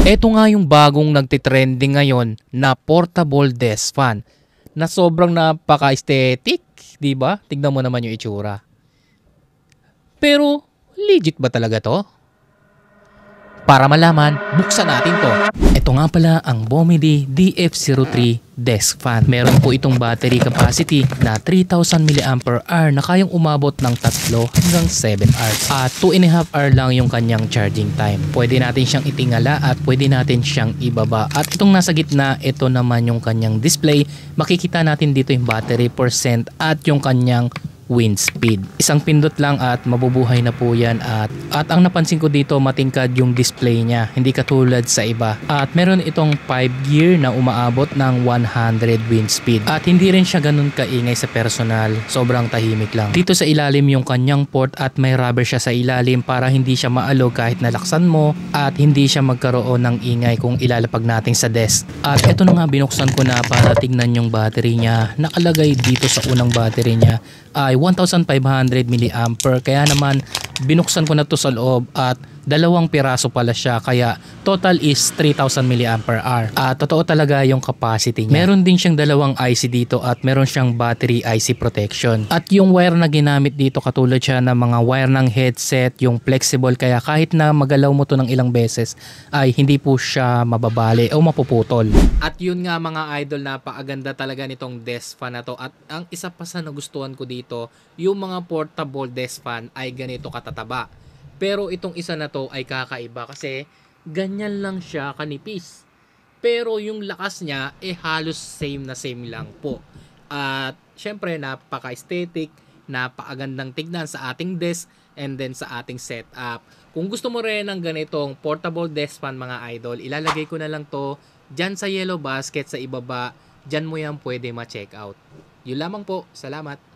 Ito nga yung bagong nagtitrending ngayon na portable desk fan na sobrang napaka-aesthetic, 'di ba? Tignan mo naman yung itsura. Pero legit ba talaga 'to? Para malaman, buksan natin to. Ito nga pala ang Bomidi DF03 desk fan. Meron po itong battery capacity na 3000 mAh na kayang umabot ng 3 hanggang 7 hours. At 2.5 hour lang yung kanyang charging time. Pwede natin siyang itingala at pwede natin siyang ibaba. At itong nasa gitna, ito naman yung kanyang display. Makikita natin dito yung battery percent at yung kanyang wind speed. Isang pindot lang at mabubuhay na po yan at ang napansin ko dito matingkad yung display niya, hindi katulad sa iba. At meron itong 5 gear na umaabot ng 100 wind speed at hindi rin siya ganun kaingay sa personal, sobrang tahimik lang. Dito sa ilalim yung kanyang port at may rubber siya sa ilalim para hindi siya maalog kahit nalaksan mo at hindi siya magkaroon ng ingay kung ilalapag natin sa desk. At ito na nga binuksan ko na para tignan yung battery niya. Nakalagay dito sa unang battery niya ay 1,500 mAh, kaya naman binuksan ko na to sa loob at 2 piraso pala siya, kaya total is 3,000 mAh. At totoo talaga yung capacity niya. Meron din siyang 2 IC dito at meron siyang battery IC protection. At yung wire na ginamit dito katulad siya ng mga wire ng headset, yung flexible, kaya kahit na magalaw mo to ng ilang beses ay hindi po siya mababali o mapuputol. At yun nga mga idol, napakaganda talaga nitong desk fan na to. At ang isa pa sa nagustuhan ko dito, yung mga portable desk fan ay ganito katataba. Pero itong isa na to ay kakaiba kasi ganyan lang siya kanipis. Pero yung lakas niya halos same na same lang po. At syempre napaka-aesthetic, napakagandang tignan sa ating desk and then sa ating setup. Kung gusto mo rin ng ganitong portable desk fan mga idol, ilalagay ko na lang to dyan sa yellow basket sa ibaba. Dyan mo yan pwede ma-check out. Yun lamang po. Salamat.